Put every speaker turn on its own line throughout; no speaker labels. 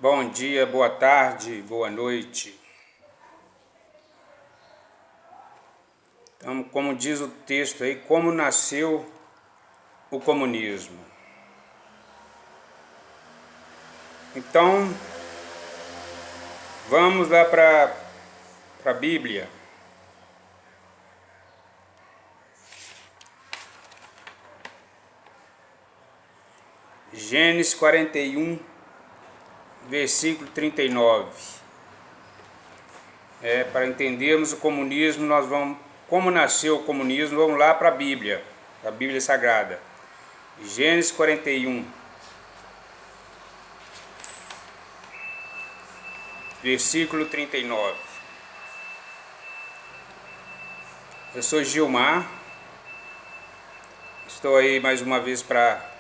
Bom dia, boa tarde, boa noite. Então, como diz o texto aí, como nasceu o comunismo. Então, vamos lá para a Bíblia. Gênesis 41, versículo 39. Para entendermos o comunismo, como nasceu o comunismo, vamos lá para a Bíblia Sagrada. Gênesis 41, versículo 39. Eu sou Gilmar, estou aí mais uma vez para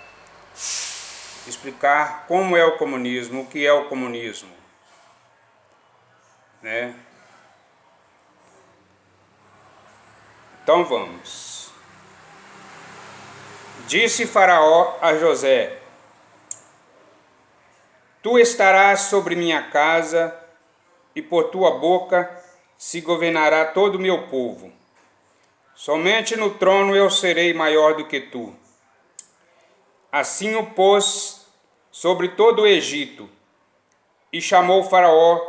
explicar como é o comunismo, o que é o comunismo, né? Então vamos. Disse Faraó a José: Tu estarás sobre minha casa, e por tua boca se governará todo o meu povo. Somente no trono eu serei maior do que tu. Assim o pôs sobre todo o Egito, e chamou Faraó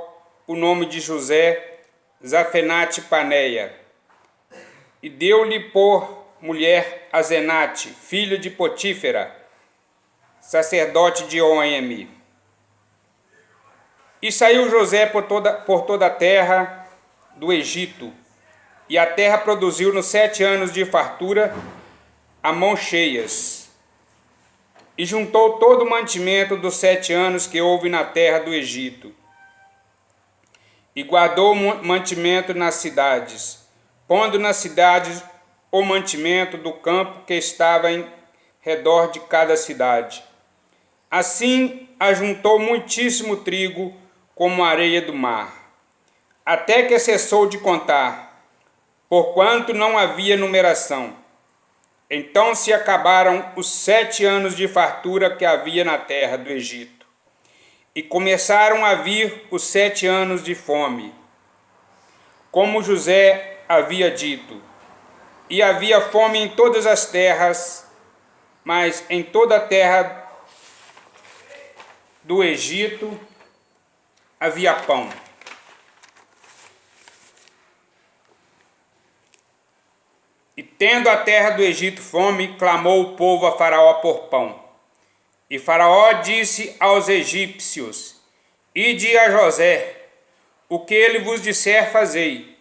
o nome de José Zafenate-Paneia, e deu-lhe por mulher Azenate, filho de Potífera, sacerdote de On. E saiu José por toda a terra do Egito, e a terra produziu nos 7 anos de fartura a mãos cheias. E juntou todo o mantimento dos 7 anos que houve na terra do Egito, e guardou o mantimento nas cidades, pondo nas cidades o mantimento do campo que estava em redor de cada cidade. Assim ajuntou muitíssimo trigo como a areia do mar, até que cessou de contar, porquanto não havia numeração. Então se acabaram os 7 anos de fartura que havia na terra do Egito, e começaram a vir os 7 anos de fome, como José havia dito. E havia fome em todas as terras, mas em toda a terra do Egito havia pão. E tendo a terra do Egito fome, clamou o povo a Faraó por pão. E Faraó disse aos egípcios: Ide a José, o que ele vos disser fazei.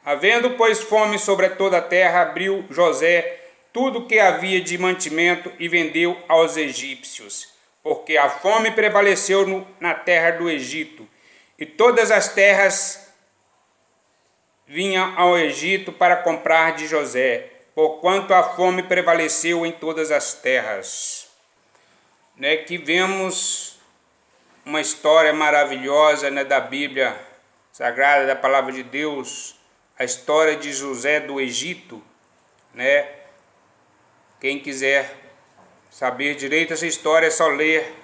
Havendo, pois, fome sobre toda a terra, abriu José tudo o que havia de mantimento e vendeu aos egípcios, porque a fome prevaleceu na terra do Egito, e todas as terras vinham ao Egito para comprar de José, porquanto a fome prevaleceu em todas as terras. Que vemos uma história maravilhosa, da Bíblia Sagrada, da Palavra de Deus, a história de José do Egito, Quem quiser saber direito essa história é só ler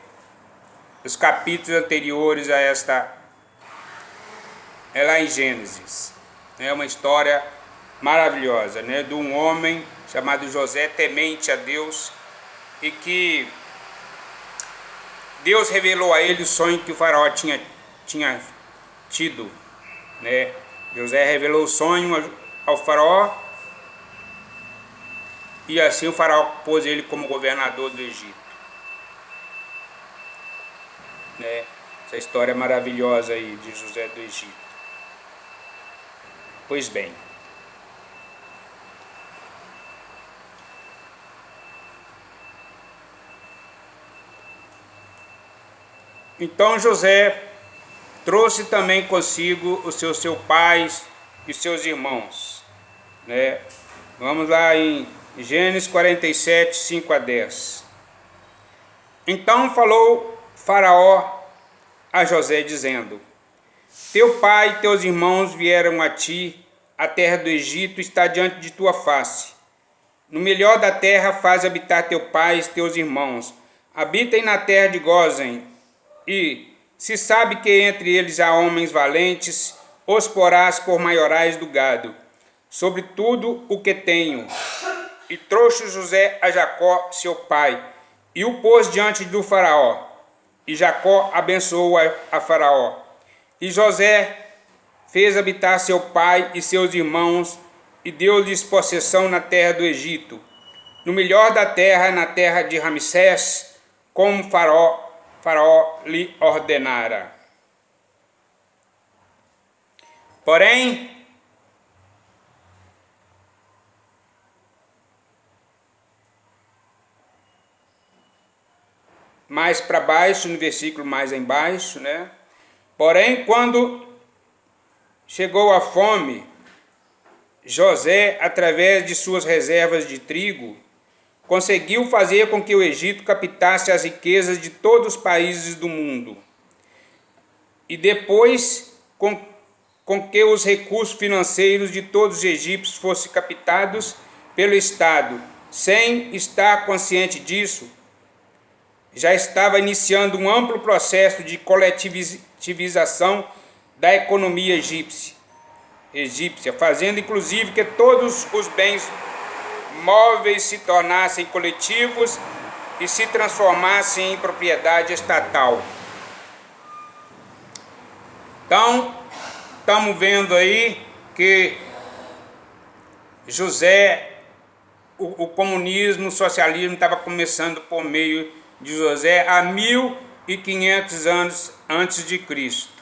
os capítulos anteriores a esta, é lá em Gênesis. É uma história maravilhosa, de um homem chamado José, temente a Deus, e que Deus revelou a ele o sonho que o faraó tinha tido, José revelou o sonho ao faraó, e assim o faraó pôs ele como governador do Egito. Essa história maravilhosa aí de José do Egito. Pois bem, então José trouxe também consigo o seu pai e seus irmãos. Vamos lá em Gênesis 47, 5 a 10. Então falou Faraó a José, dizendo: Teu pai e teus irmãos vieram a ti, a terra do Egito está diante de tua face. No melhor da terra faz habitar teu pai e teus irmãos. Habitem na terra de Gósen, E se sabe que entre eles há homens valentes, os porás por maiorais do gado, sobre tudo o que tenho. E trouxe José a Jacó, seu pai, e o pôs diante do faraó. E Jacó abençoou a faraó. E José fez habitar seu pai e seus irmãos, e deu-lhes possessão na terra do Egito, no melhor da terra, na terra de Ramsés, como faraó lhe ordenara. Porém, mais para baixo, no versículo mais embaixo, né? Porém, quando chegou a fome, José, através de suas reservas de trigo, conseguiu fazer com que o Egito captasse as riquezas de todos os países do mundo. E depois, com que os recursos financeiros de todos os egípcios fossem captados pelo Estado, sem estar consciente disso, já estava iniciando um amplo processo de coletivização da economia egípcia, fazendo inclusive que todos os bens móveis se tornassem coletivos e se transformassem em propriedade estatal. Então, estamos vendo aí que José, o comunismo, o socialismo estava começando por meio de José há 1500 anos antes de Cristo,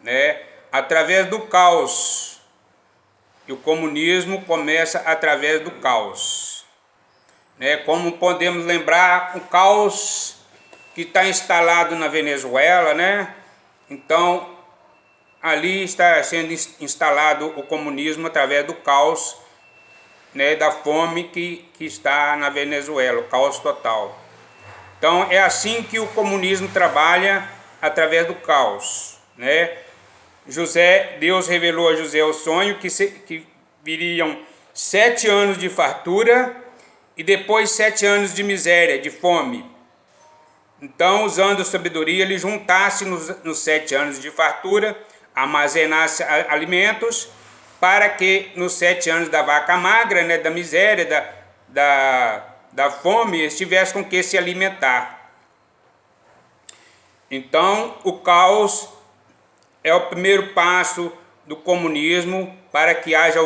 né? Através do caos. E o comunismo começa através do caos, né? Como podemos lembrar, o caos que está instalado na Venezuela, né? Então, ali está sendo instalado o comunismo através do caos, né? Da fome que está na Venezuela, o caos total. Então, é assim que o comunismo trabalha, através do caos, né? Deus revelou a José o sonho que viriam 7 anos de fartura e depois 7 anos de miséria, de fome. Então, usando a sabedoria, ele juntasse nos 7 anos de fartura, armazenasse alimentos, para que nos 7 anos da vaca magra, né, da miséria, da fome, eles tivessem com que se alimentar. Então, o caos é o primeiro passo do comunismo. Para que haja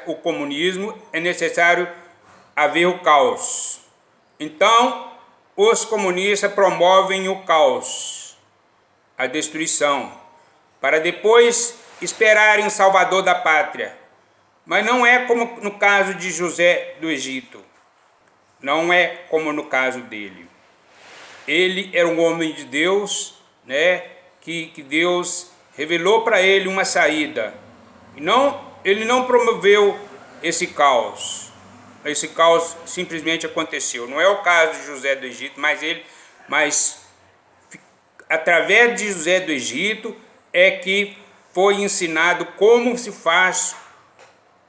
o comunismo, é necessário haver o caos. Então, os comunistas promovem o caos, a destruição, para depois esperarem o Salvador da pátria. Mas não é como no caso de José do Egito. Não é como no caso dele. Ele era um homem de Deus, né? Que Deus revelou para ele uma saída. Ele não promoveu esse caos. Esse caos simplesmente aconteceu. Não é o caso de José do Egito, mas através de José do Egito é que foi ensinado como se faz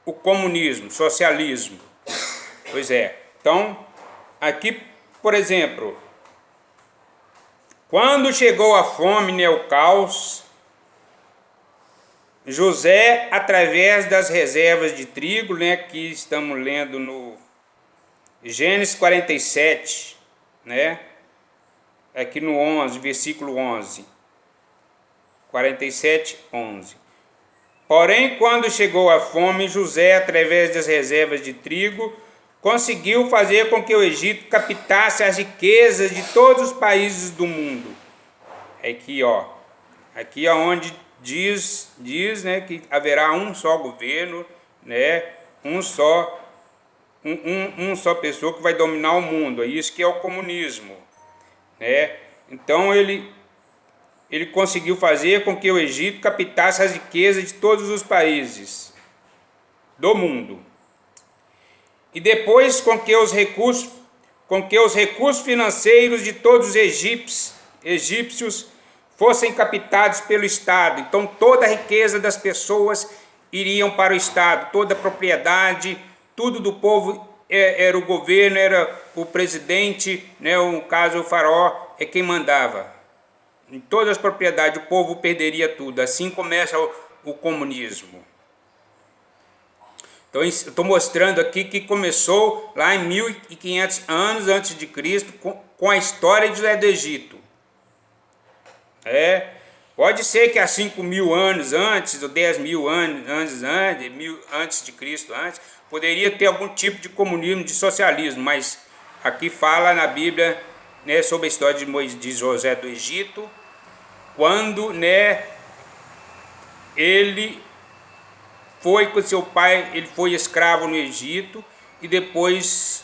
o comunismo, socialismo. Pois é. Então, aqui, por exemplo, quando chegou a fome, né, o caos, José, através das reservas de trigo, né, que estamos lendo no Gênesis 47, né, aqui no 11, versículo 11, 47, 11. Porém, quando chegou a fome, José, através das reservas de trigo, conseguiu fazer com que o Egito captasse as riquezas de todos os países do mundo. Aqui, ó, aqui é onde diz, né, que haverá um só governo, né, uma só pessoa que vai dominar o mundo. É isso que é o comunismo, né? Então ele conseguiu fazer com que o Egito captasse as riquezas de todos os países do mundo. E depois com que os recursos financeiros de todos os egípcios fossem captados pelo Estado. Então toda a riqueza das pessoas iriam para o Estado, toda a propriedade, tudo do povo era o governo, era o presidente, né, no caso o faraó, é quem mandava. Em todas as propriedades o povo perderia tudo. Assim começa o comunismo. Então estou mostrando aqui que começou lá em 1500 anos antes de Cristo com a história de José do Egito. Pode ser que há 5.000 anos antes, ou 10.000 anos antes de Cristo, poderia ter algum tipo de comunismo, de socialismo, mas aqui fala na Bíblia, né, sobre a história de José do Egito, quando, né, ele foi com seu pai, ele foi escravo no Egito e depois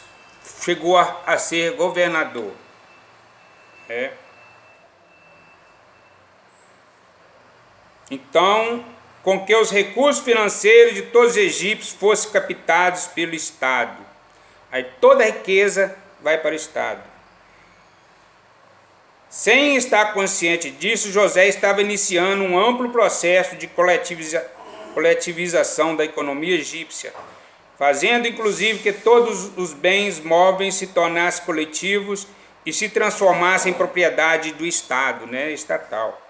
chegou a ser governador. Então, com que os recursos financeiros de todos os egípcios fossem captados pelo Estado. Aí toda a riqueza vai para o Estado. Sem estar consciente disso, José estava iniciando um amplo processo de coletivização da economia egípcia, fazendo inclusive que todos os bens móveis se tornassem coletivos e se transformassem em propriedade do Estado, né, estatal.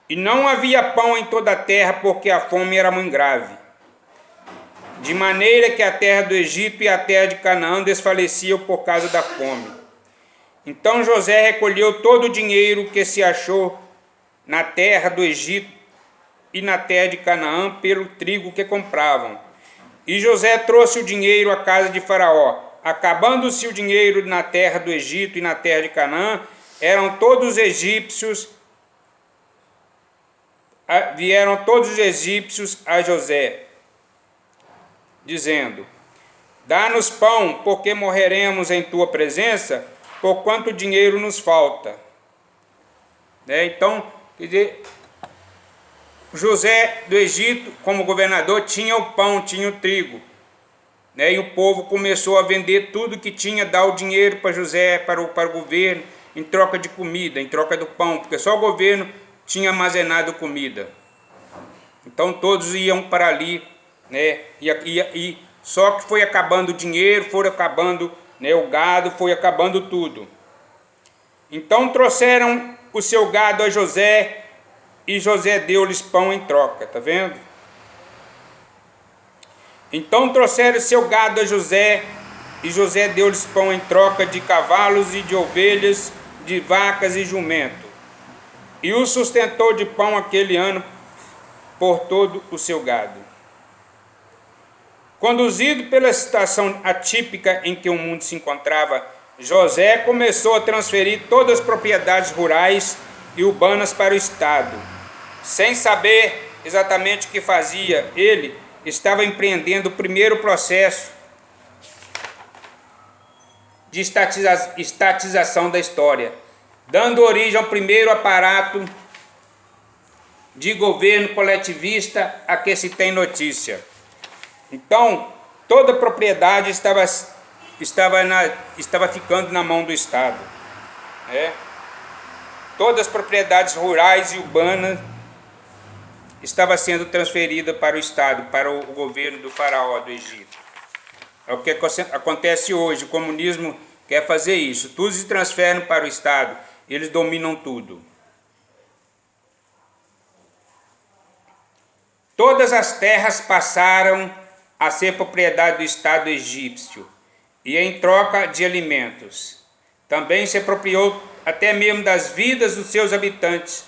E não havia pão em toda a terra, porque a fome era muito grave, de maneira que a terra do Egito e a terra de Canaã desfaleciam por causa da fome. Então José recolheu todo o dinheiro que se achou na terra do Egito e na terra de Canaã pelo trigo que compravam. E José trouxe o dinheiro à casa de Faraó. Acabando-se o dinheiro na terra do Egito e na terra de Canaã, vieram todos os egípcios a José, dizendo: dá-nos pão, porque morreremos em tua presença, porquanto dinheiro nos falta. Então, quer dizer, José do Egito, como governador, tinha o pão, tinha o trigo. E o povo começou a vender tudo que tinha, dar o dinheiro para José, para o governo, em troca de comida, em troca do pão, porque só o governo tinha armazenado comida. Então todos iam para ali, né? E só que foi acabando o dinheiro, foi acabando, né, o gado, foi acabando tudo. Então trouxeram o seu gado a José, e José deu-lhes pão em troca, tá vendo? Então trouxeram o seu gado a José, e José deu-lhes pão em troca de cavalos e de ovelhas, de vacas e jumento. E o sustentou de pão aquele ano por todo o seu gado. Conduzido pela situação atípica em que o mundo se encontrava, José começou a transferir todas as propriedades rurais e urbanas para o Estado. Sem saber exatamente o que fazia, ele estava empreendendo o primeiro processo de estatização da história, dando origem ao primeiro aparato de governo coletivista a que se tem notícia. Então, toda a propriedade estava ficando na mão do Estado. Todas as propriedades rurais e urbanas estavam sendo transferidas para o Estado, para o governo do faraó do Egito. É o que acontece hoje. O comunismo quer fazer isso. Tudo se transfere para o Estado. Eles dominam tudo. Todas as terras passaram a ser propriedade do Estado egípcio, e em troca de alimentos. Também se apropriou até mesmo das vidas dos seus habitantes,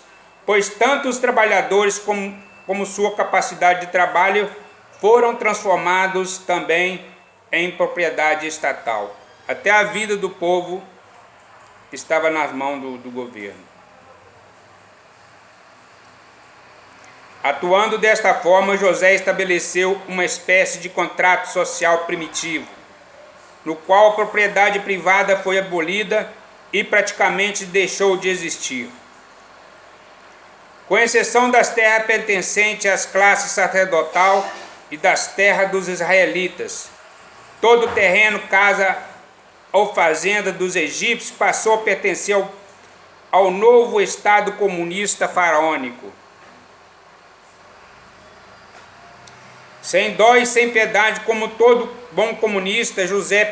pois tanto os trabalhadores como sua capacidade de trabalho foram transformados também em propriedade estatal. Até a vida do povo estava nas mãos do governo. Atuando desta forma, José estabeleceu uma espécie de contrato social primitivo, no qual a propriedade privada foi abolida e praticamente deixou de existir. Com exceção das terras pertencentes às classes sacerdotal e das terras dos israelitas, todo o terreno, casa ou fazenda dos egípcios passou a pertencer ao novo Estado comunista faraônico. Sem dó e sem piedade, como todo bom comunista, José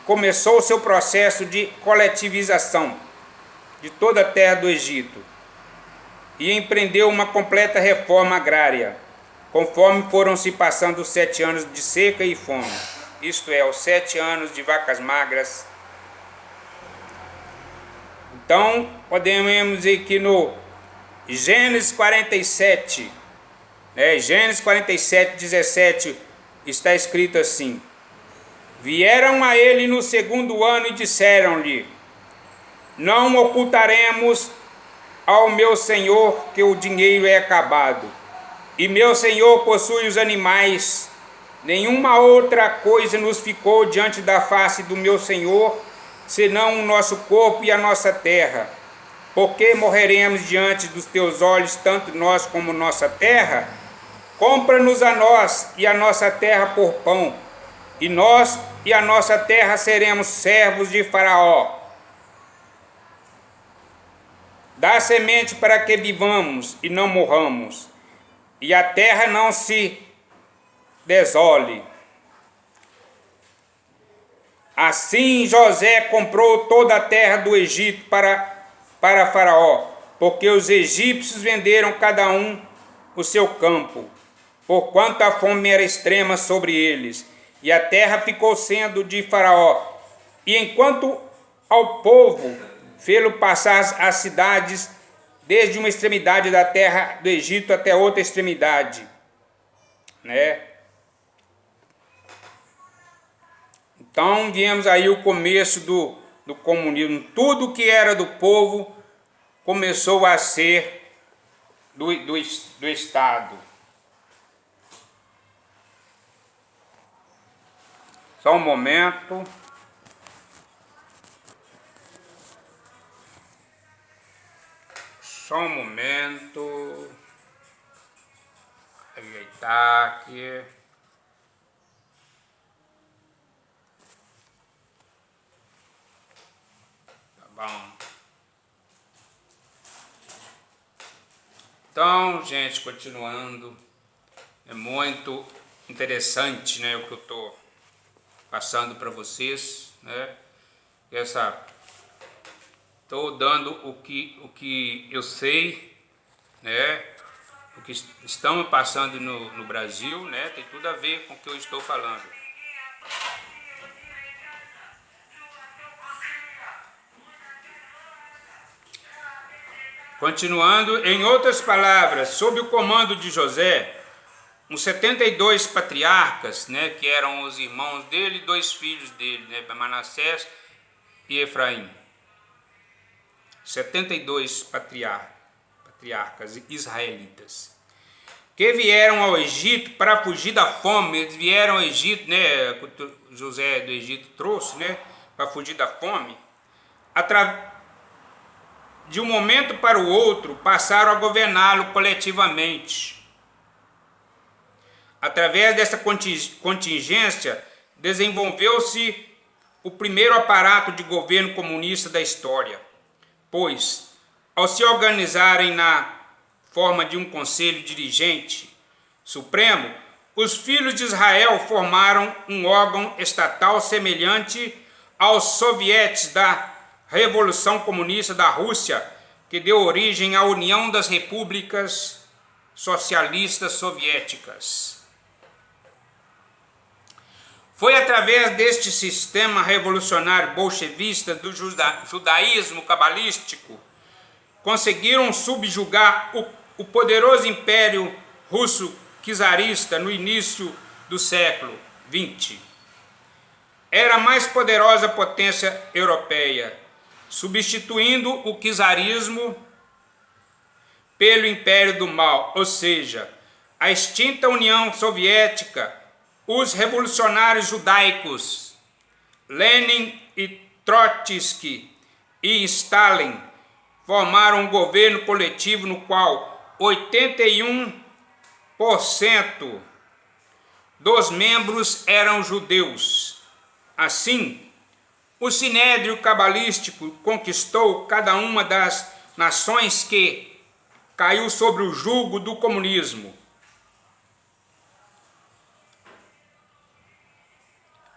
começou o seu processo de coletivização de toda a terra do Egito e empreendeu uma completa reforma agrária, conforme foram se passando os 7 anos de seca e fome, isto é, os 7 anos de vacas magras. Então, podemos dizer que no Gênesis 47, Gênesis 47, 17, está escrito assim: vieram a ele no 2º ano e disseram-lhe: não ocultaremos ao meu senhor que o dinheiro é acabado, e meu senhor possui os animais. Nenhuma outra coisa nos ficou diante da face do meu senhor, senão o nosso corpo e a nossa terra. Porque morreremos diante dos teus olhos, tanto nós como nossa terra? Compra-nos a nós e a nossa terra por pão, e nós e a nossa terra seremos servos de Faraó. Dá semente para que vivamos e não morramos, e a terra não se desole. Assim José comprou toda a terra do Egito para Faraó, porque os egípcios venderam cada um o seu campo, porquanto a fome era extrema sobre eles, e a terra ficou sendo de Faraó. E enquanto ao povo fê-lo passar as cidades, desde uma extremidade da terra do Egito até outra extremidade, Então, vemos aí o começo do comunismo. Tudo que era do povo começou a ser do Estado. Só um momento. Só um momento. Ajeitar aqui. Bom. Então, gente, continuando, é muito interessante, o que eu estou passando para vocês, estou dando o que eu sei, o que estamos passando no Brasil, tem tudo a ver com o que eu estou falando. Continuando, em outras palavras, sob o comando de José, uns 72 patriarcas, que eram os irmãos dele e 2 filhos dele, Manassés e Efraim. 72 patriarcas israelitas, que vieram ao Egito para fugir da fome. Eles vieram ao Egito, José do Egito trouxe, para fugir da fome. De um momento para o outro, passaram a governá-lo coletivamente. Através dessa contingência, desenvolveu-se o primeiro aparato de governo comunista da história, pois, ao se organizarem na forma de um conselho dirigente supremo, os filhos de Israel formaram um órgão estatal semelhante aos sovietes da Revolução Comunista da Rússia, que deu origem à União das Repúblicas Socialistas Soviéticas. Foi através deste sistema revolucionário bolchevista do judaísmo cabalístico conseguiram subjugar o poderoso império russo czarista no início do século XX. Era a mais poderosa potência europeia, substituindo o czarismo pelo Império do Mal, ou seja, a extinta União Soviética. Os revolucionários judaicos Lenin e Trotsky e Stalin formaram um governo coletivo no qual 81% dos membros eram judeus. Assim, o Sinédrio Cabalístico conquistou cada uma das nações que caiu sobre o jugo do comunismo.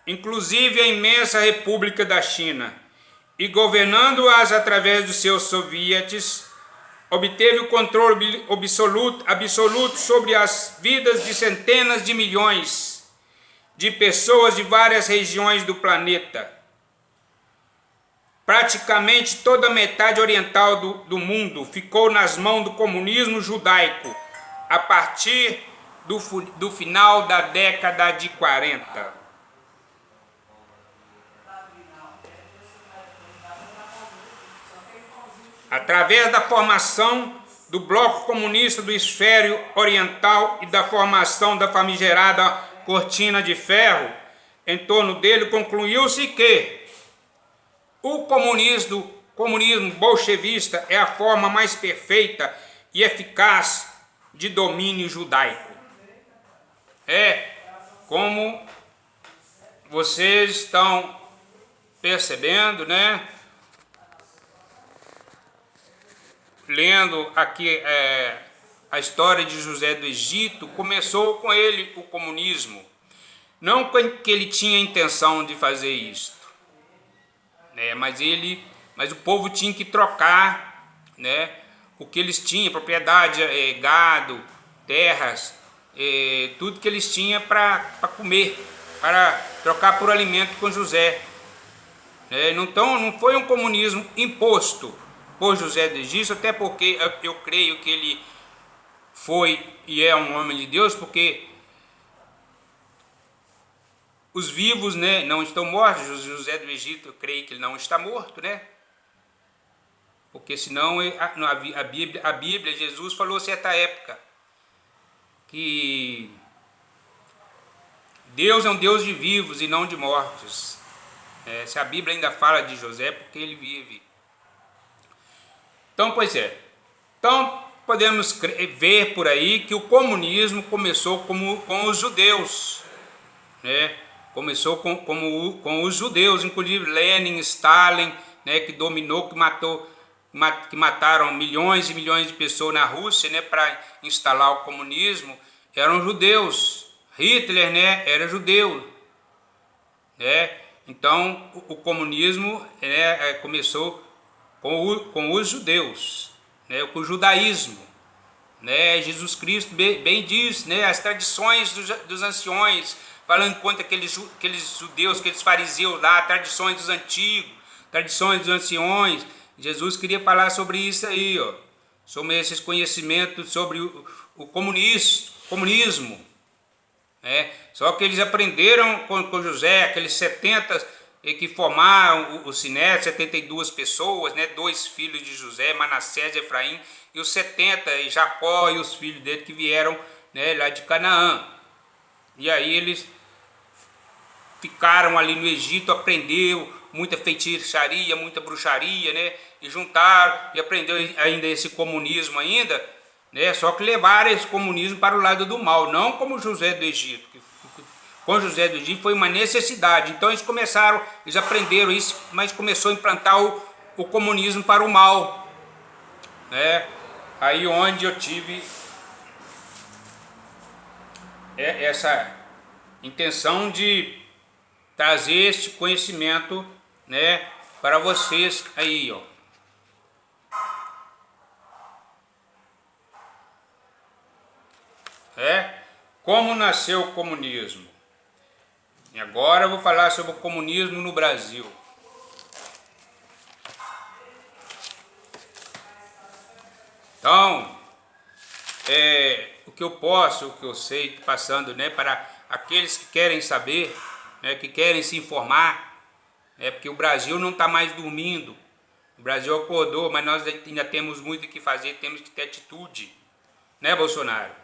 inclusive a imensa República da China, e governando-as através dos seus sovietes, obteve o controle absoluto sobre as vidas de centenas de milhões de pessoas de várias regiões do planeta. Praticamente toda a metade oriental do mundo ficou nas mãos do comunismo judaico a partir do final da década de 40. Através da formação do bloco comunista do hemisfério oriental e da formação da famigerada cortina de ferro, em torno dele concluiu-se que o comunismo bolchevista é a forma mais perfeita e eficaz de domínio judaico. É como vocês estão percebendo, né? Lendo aqui a história de José do Egito, começou com ele o comunismo. Não que ele tinha intenção de fazer isto, né? Mas o povo tinha que trocar, né, o que eles tinham, propriedade, gado, terras, tudo que eles tinham para comer, para trocar por alimento com José. Então não foi um comunismo imposto por José do Egito, até porque eu creio que ele foi e é um homem de Deus, porque os vivos, né, não estão mortos. José do Egito, eu creio que ele não está morto, né? Porque senão a Bíblia, Jesus falou certa época que Deus é um Deus de vivos e não de mortos. Se a Bíblia ainda fala de José, é porque ele vive. Então, pois é. Então, podemos ver por aí que o comunismo começou com os judeus, né? Começou com os judeus, inclusive Lenin, Stalin, né? Que dominou, que mataram milhões e milhões de pessoas na Rússia, né? Para instalar o comunismo, eram judeus. Hitler, né? Era judeu, né? Então, o comunismo, né, começou com os judeus, né, com o judaísmo, né? Jesus Cristo bem diz, né, as tradições dos anciões, falando contra aqueles judeus, aqueles fariseus lá, tradições dos antigos, tradições dos anciões. Jesus queria falar sobre isso aí, ó, sobre esses conhecimentos sobre o comunismo, né? Só que eles aprenderam com José, aqueles 70 que formaram o Sinédrio, 72 pessoas, né? 2 filhos de José, Manassés e Efraim, e os 70, e Jacó e os filhos dele que vieram, né, lá de Canaã. E aí eles ficaram ali no Egito, aprendeu muita feitiçaria, muita bruxaria, né? E juntaram e aprendeu ainda esse comunismo ainda, né? Só que levaram esse comunismo para o lado do mal, não como José do Egito. Com José do Egito foi uma necessidade. Então eles aprenderam isso, mas começou a implantar o comunismo para o mal, né? Aí onde eu tive essa intenção de trazer este conhecimento, né, para vocês aí, ó. Como nasceu o comunismo? E agora eu vou falar sobre o comunismo no Brasil. Então, o que eu sei, passando, né, para aqueles que querem saber, né, que querem se informar, porque o Brasil não está mais dormindo. O Brasil acordou, mas nós ainda temos muito o que fazer, temos que ter atitude, né, Bolsonaro?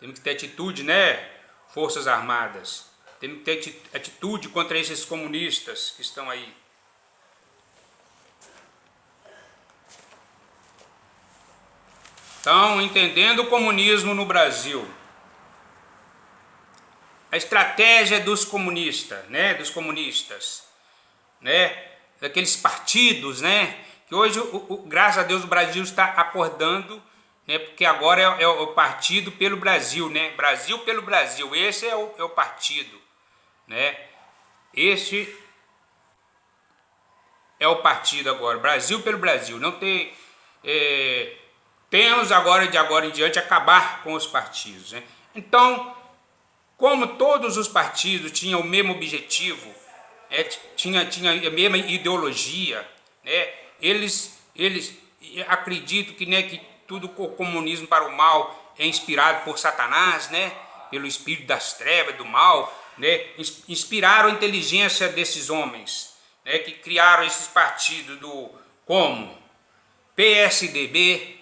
Temos que ter atitude, né, Forças Armadas? Temos que ter atitude contra esses comunistas que estão aí. Então, entendendo o comunismo no Brasil, a estratégia dos comunistas, né, daqueles partidos, né, que hoje, graças a Deus, o Brasil está acordando, né, porque agora é o partido pelo Brasil, né, Brasil pelo Brasil, esse é o partido, né, Este é o partido agora, Brasil pelo Brasil. Não tem, temos agora, de agora em diante, acabar com os partidos, né? Então, como todos os partidos tinham o mesmo objetivo, tinha a mesma ideologia, né? Eles acreditam que, né, que tudo o comunismo para o mal é inspirado por Satanás, né? Pelo espírito das trevas, do mal, né? Inspiraram a inteligência desses homens, né, que criaram esses partidos como PSDB,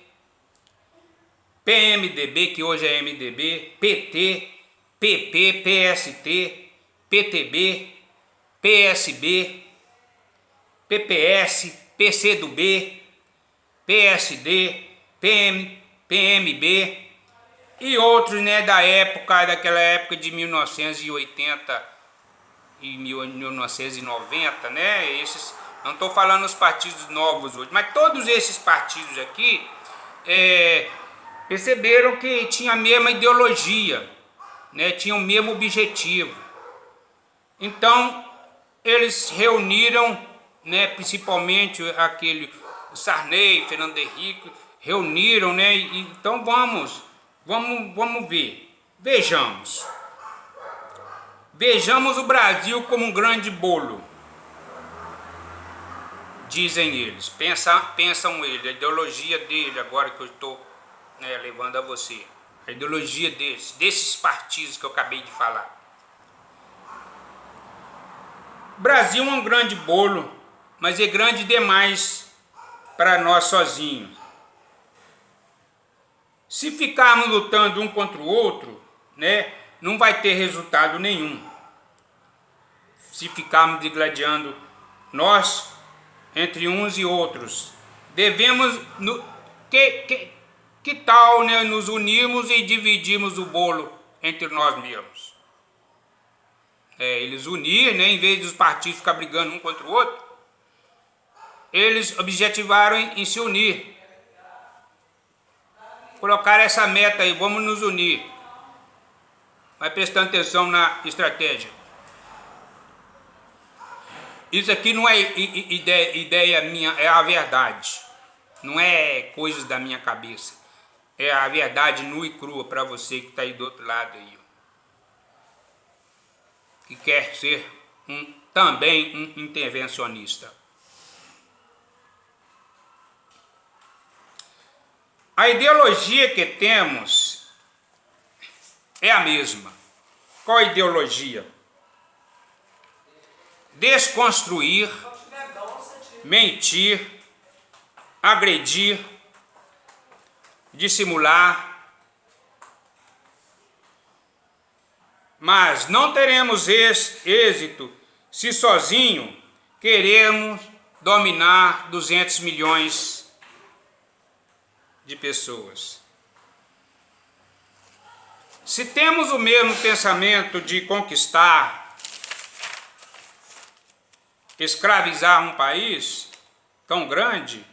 PMDB, que hoje é MDB, PT, PP, PST, PTB, PSB, PPS, PCdoB, PSD, PMB e outros, né, daquela época de 1980 e 1990, né? Esses, não estou falando os partidos novos hoje, mas todos esses partidos aqui perceberam que tinha a mesma ideologia, né? Tinham o mesmo objetivo. Então eles reuniram, né, principalmente aquele Sarney, Fernando Henrique, reuniram, né? Então vamos ver. Vejamos o Brasil como um grande bolo, dizem eles, pensam eles, a ideologia dele, agora que eu estou, né, levando a você, a ideologia desses partidos que eu acabei de falar. O Brasil é um grande bolo, mas é grande demais para nós sozinhos. Se ficarmos lutando um contra o outro, né, não vai ter resultado nenhum. Se ficarmos digladiando nós entre uns e outros, devemos que tal, né, nos unirmos e dividirmos o bolo entre nós mesmos? Eles unir, né, em vez dos partidos ficar brigando um contra o outro, eles objetivaram em se unir. Colocaram essa meta aí, vamos nos unir. Vai prestando atenção na estratégia. Isso aqui não é ideia minha, é a verdade. Não é coisas da minha cabeça. É a verdade nua e crua para você que está aí do outro lado aí. Que quer ser também um intervencionista. A ideologia que temos é a mesma. Qual a ideologia? Desconstruir, mentir, agredir, dissimular. Mas não teremos êxito se sozinho queremos dominar 200 milhões de pessoas. Se temos o mesmo pensamento de conquistar, escravizar um país tão grande,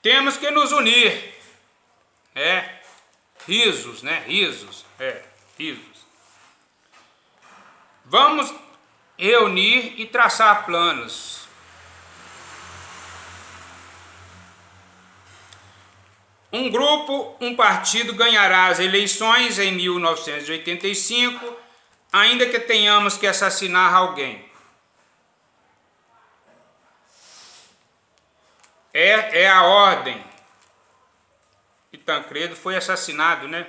temos que nos unir. Risos, né? Risos. Vamos reunir e traçar planos. Um partido ganhará as eleições em 1985, ainda que tenhamos que assassinar alguém. É a ordem. E Tancredo foi assassinado, né?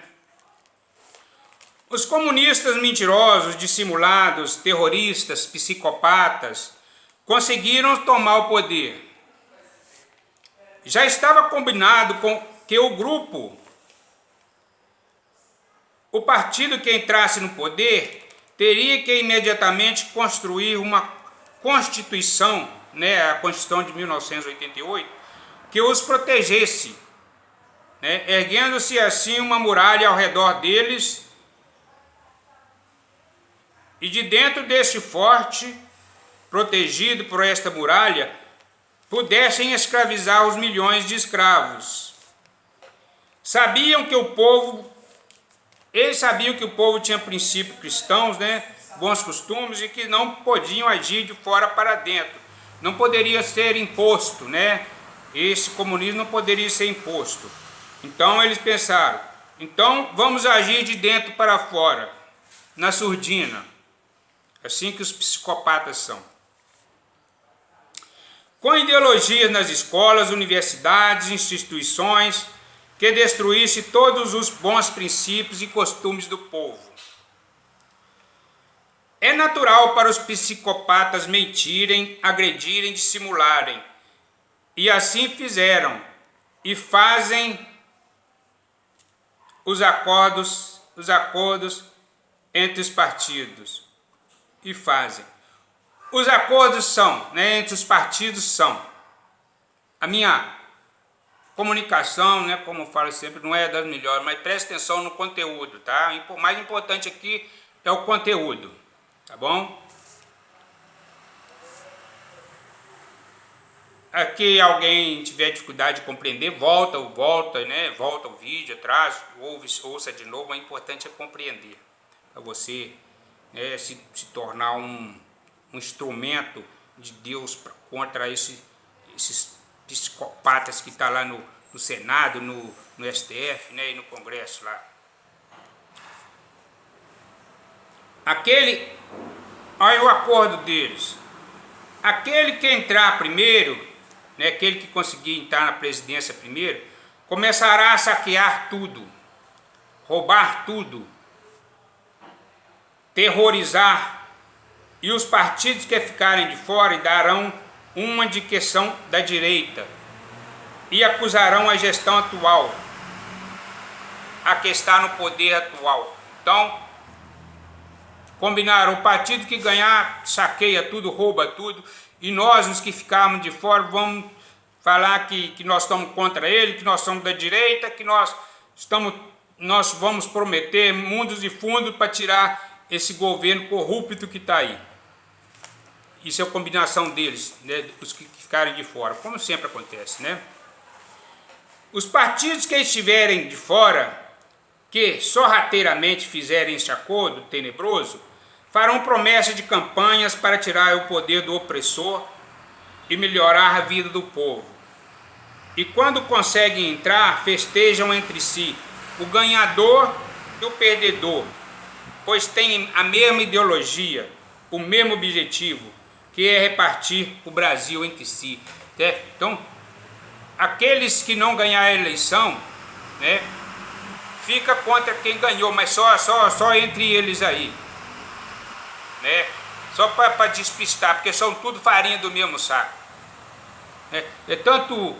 Os comunistas mentirosos, dissimulados, terroristas, psicopatas, conseguiram tomar o poder. Já estava combinado com que o partido que entrasse no poder, teria que imediatamente construir uma Constituição, né, a Constituição de 1988, que os protegesse, né, erguendo-se assim uma muralha ao redor deles, e de dentro deste forte, protegido por esta muralha, pudessem escravizar os milhões de escravos. Eles sabiam que o povo tinha princípios cristãos, né, bons costumes e que não podiam agir de fora para dentro. Não poderia ser imposto, né? Esse comunismo não poderia ser imposto. Então eles pensaram, então vamos agir de dentro para fora, na surdina. Assim que os psicopatas são. Com ideologias nas escolas, universidades, instituições, que destruísse todos os bons princípios e costumes do povo. É natural para os psicopatas mentirem, agredirem, dissimularem. E assim fizeram e fazem os acordos entre os partidos. E fazem. Os acordos são, né, entre os partidos são. A minha comunicação, né, como eu falo sempre, não é das melhores, mas preste atenção no conteúdo, tá? O mais importante aqui é o conteúdo, tá bom? Aqui alguém tiver dificuldade de compreender, volta o vídeo atrás, ouça de novo. O importante é compreender, para você, né, se tornar um instrumento de Deus contra esses psicopatas que estão lá no Senado, no STF, né, e no Congresso lá. Olha o acordo deles. Aquele que entrar primeiro, né, aquele que conseguir entrar na presidência primeiro, começará a saquear tudo, roubar tudo, terrorizar. E os partidos que ficarem de fora darão uma de que são da direita e acusarão a gestão atual, a que está no poder atual. Então, combinaram, o partido que ganhar saqueia tudo, rouba tudo, e nós, os que ficarmos de fora, vamos falar que nós estamos contra ele, que nós somos da direita, que nós vamos prometer mundos e fundos para tirar esse governo corrupto que está aí. Isso é a combinação deles, né, os que ficarem de fora, como sempre acontece, né? Os partidos que estiverem de fora, que sorrateiramente fizerem este acordo tenebroso, farão promessa de campanhas para tirar o poder do opressor e melhorar a vida do povo. E quando conseguem entrar, festejam entre si o ganhador e o perdedor, pois têm a mesma ideologia, o mesmo objetivo, que é repartir o Brasil entre si. Né? Então, aqueles que não ganhar a eleição, né, fica contra quem ganhou, mas só entre eles aí. Né? Só para despistar, porque são tudo farinha do mesmo saco. Tanto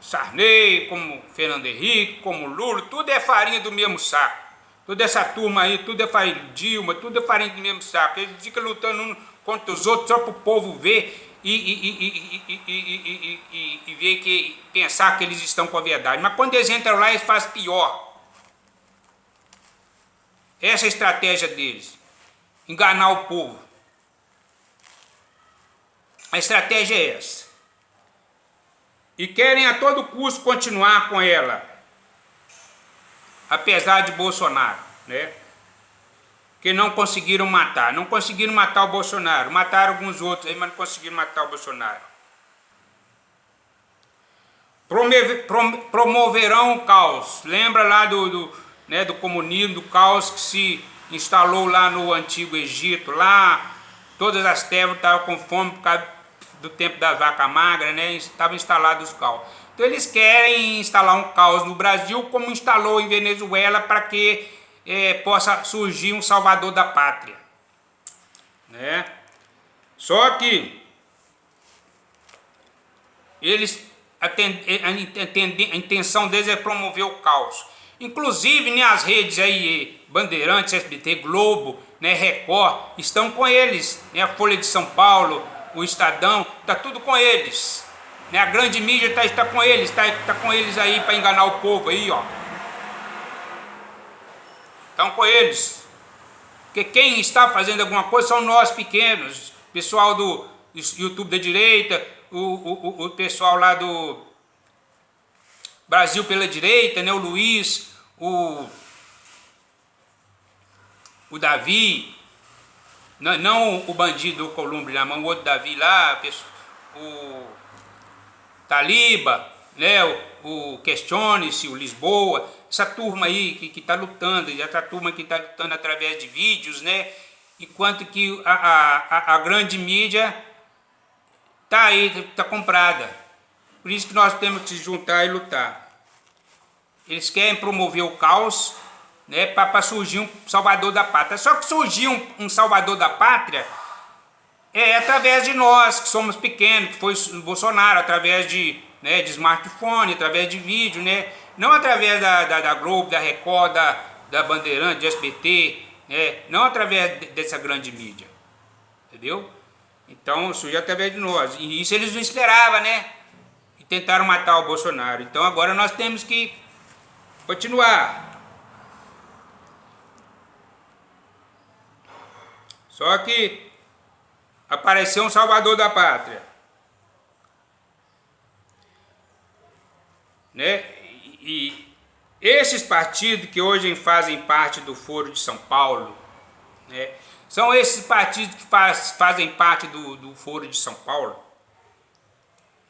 Sarney, como Fernando Henrique, como Lula, tudo é farinha do mesmo saco. Toda essa turma aí, tudo é farinha de Dilma, tudo é farinha do mesmo saco. Eles ficam lutando um contra os outros só para o povo ver e ver que pensar que eles estão com a verdade. Mas quando eles entram lá, eles fazem pior. Essa é a estratégia deles, enganar o povo. A estratégia é essa. E querem a todo custo continuar com ela, apesar de Bolsonaro, né? Que não conseguiram matar. Não conseguiram matar o Bolsonaro. Mataram alguns outros aí, mas não conseguiram matar o Bolsonaro. Promoverão o caos. Lembra lá do comunismo, do caos que se instalou lá no Antigo Egito. Lá todas as terras estavam com fome por causa do tempo das vacas magras, né? Estavam instalados os caos. Então eles querem instalar um caos no Brasil, como instalou em Venezuela, para que possa surgir um salvador da pátria, né? Só que eles a intenção deles é promover o caos. Inclusive, né, as redes aí, Bandeirantes, SBT, Globo, né, Record, estão com eles, né, a Folha de São Paulo, o Estadão, tá tudo com eles, né, a grande mídia tá com eles, tá com eles aí para enganar o povo aí, ó. Estão com eles. Porque quem está fazendo alguma coisa são nós pequenos, pessoal do YouTube da direita, o pessoal lá do Brasil pela Direita, né, o Luiz, o o Davi, não o bandido do Columbre, mas o outro Davi lá, o Taliba, né, o Questione-se, o Lisboa, essa turma aí que está lutando, essa turma que está lutando através de vídeos, né, enquanto que a grande mídia está aí, está comprada. Por isso que nós temos que se juntar e lutar. Eles querem promover o caos, né, para surgir um salvador da pátria. Só que surgir um salvador da pátria é através de nós, que somos pequenos, que foi o Bolsonaro, através de smartphone, através de vídeo, né? Não através da Globo, da Record, da Bandeirante, do SBT, né? Não através dessa grande mídia, entendeu? Então surgiu através de nós, e isso eles não esperavam, né? E tentaram matar o Bolsonaro. Então agora nós temos que continuar. Só que apareceu um salvador da pátria, né? E esses partidos que hoje fazem parte do Foro de São Paulo, né? São esses partidos que fazem parte do Foro de São Paulo,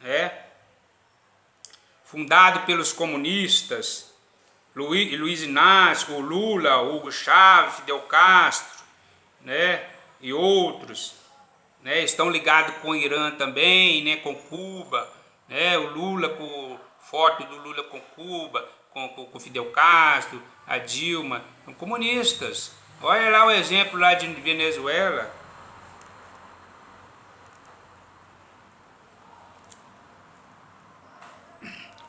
né? Fundado pelos comunistas, Luiz Inácio, o Lula, Hugo Chávez, Fidel Castro, né? E outros, né? Estão ligados com o Irã também, né? Com Cuba, né? O Lula, com foto do Lula com Cuba, com Fidel Castro, a Dilma, são comunistas. Olha lá o exemplo lá de Venezuela.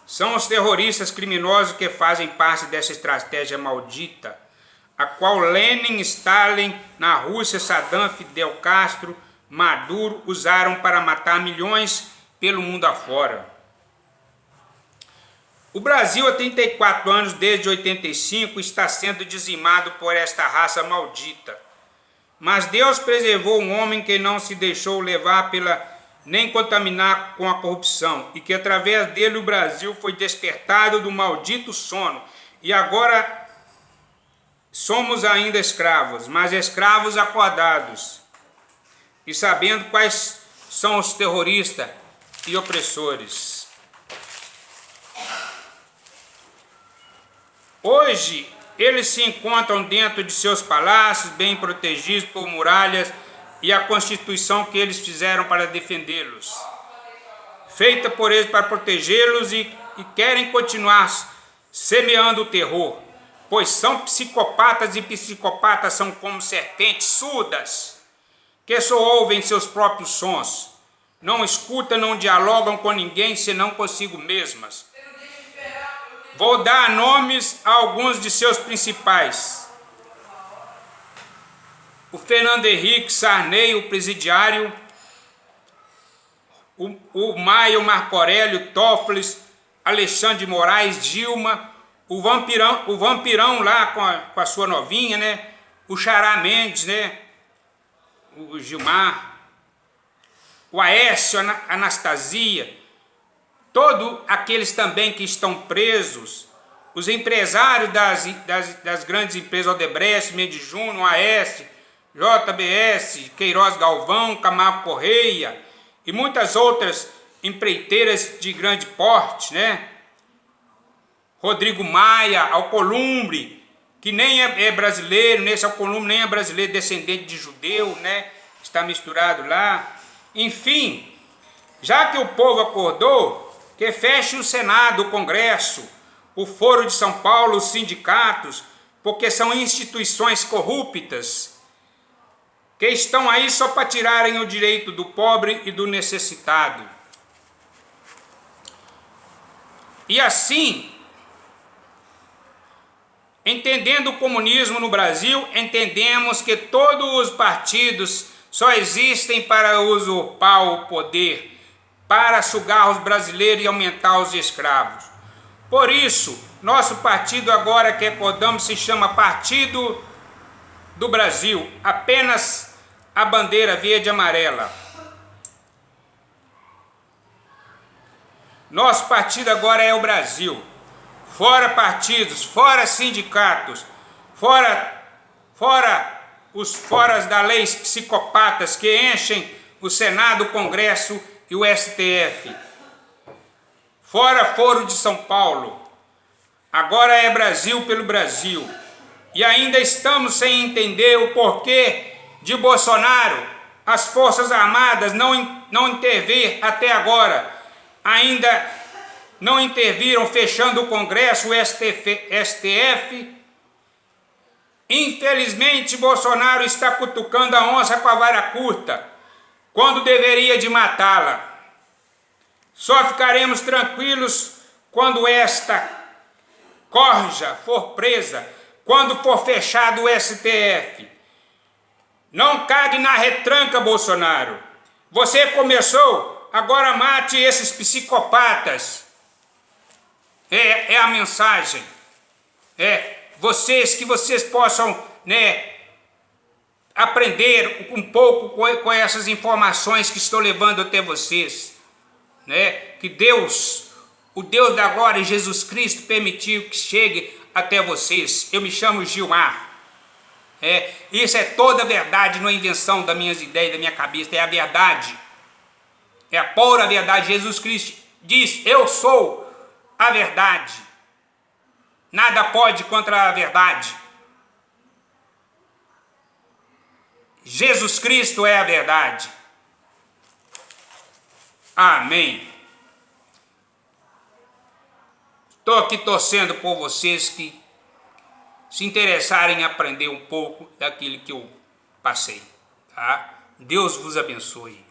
São os terroristas criminosos que fazem parte dessa estratégia maldita, a qual Lenin, Stalin, na Rússia, Saddam, Fidel Castro, Maduro usaram para matar milhões pelo mundo afora. O Brasil, há 34 anos, desde 85, está sendo dizimado por esta raça maldita. Mas Deus preservou um homem que não se deixou levar nem contaminar com a corrupção, e que através dele o Brasil foi despertado do maldito sono. E agora somos ainda escravos, mas escravos acordados, e sabendo quais são os terroristas e opressores. Hoje, eles se encontram dentro de seus palácios, bem protegidos por muralhas e a Constituição que eles fizeram para defendê-los, feita por eles para protegê-los, e querem continuar semeando o terror, pois são psicopatas, e psicopatas são como serpentes surdas, que só ouvem seus próprios sons, não escutam, não dialogam com ninguém senão consigo mesmas. Vou dar nomes a alguns de seus principais. O Fernando Henrique Sarney, o presidiário, o Maio Marco Aurélio, Toffoli, Alexandre de Moraes, Dilma, o vampirão lá com a sua novinha, né? O Xará Mendes, né? O Gilmar, o Aécio, a Anastasia, todos aqueles também que estão presos, os empresários das grandes empresas Odebrecht, Mendes Júnior, Aécio, JBS, Queiroz Galvão, Camargo Correia e muitas outras empreiteiras de grande porte, né? Rodrigo Maia, Alcolumbre, que nem é brasileiro, nesse Alcolumbre nem é brasileiro, descendente de judeu, né? Está misturado lá. Enfim, já que o povo acordou, que feche o Senado, o Congresso, o Foro de São Paulo, os sindicatos, porque são instituições corruptas, que estão aí só para tirarem o direito do pobre e do necessitado. E assim, entendendo o comunismo no Brasil, entendemos que todos os partidos só existem para usurpar o poder, para sugar os brasileiros e aumentar os escravos. Por isso, nosso partido agora que acordamos se chama Partido do Brasil, apenas a bandeira verde e amarela. Nosso partido agora é o Brasil. Fora partidos, fora sindicatos, fora os foras da lei psicopatas que enchem o Senado, o Congresso e o STF. Fora Foro de São Paulo. Agora é Brasil pelo Brasil. E ainda estamos sem entender o porquê de Bolsonaro, as Forças Armadas não intervir até agora. Ainda não interviram fechando o Congresso, o STF. Infelizmente, Bolsonaro está cutucando a onça com a vara curta, quando deveria de matá-la. Só ficaremos tranquilos quando esta corja for presa, quando for fechado o STF. Não cague na retranca, Bolsonaro. Você começou, agora mate esses psicopatas. É a mensagem. Que vocês possam, aprender um pouco com essas informações que estou levando até vocês. Que Deus, o Deus da glória, Jesus Cristo, permitiu que chegue até vocês. Eu me chamo Gilmar. Isso é toda a verdade, não é invenção das minhas ideias, da minha cabeça, é a verdade. É a pura verdade. Jesus Cristo diz: eu sou a verdade. Nada pode contra a verdade. Jesus Cristo é a verdade. Amém. Estou aqui torcendo por vocês que se interessarem em aprender um pouco daquilo que eu passei, tá? Deus vos abençoe.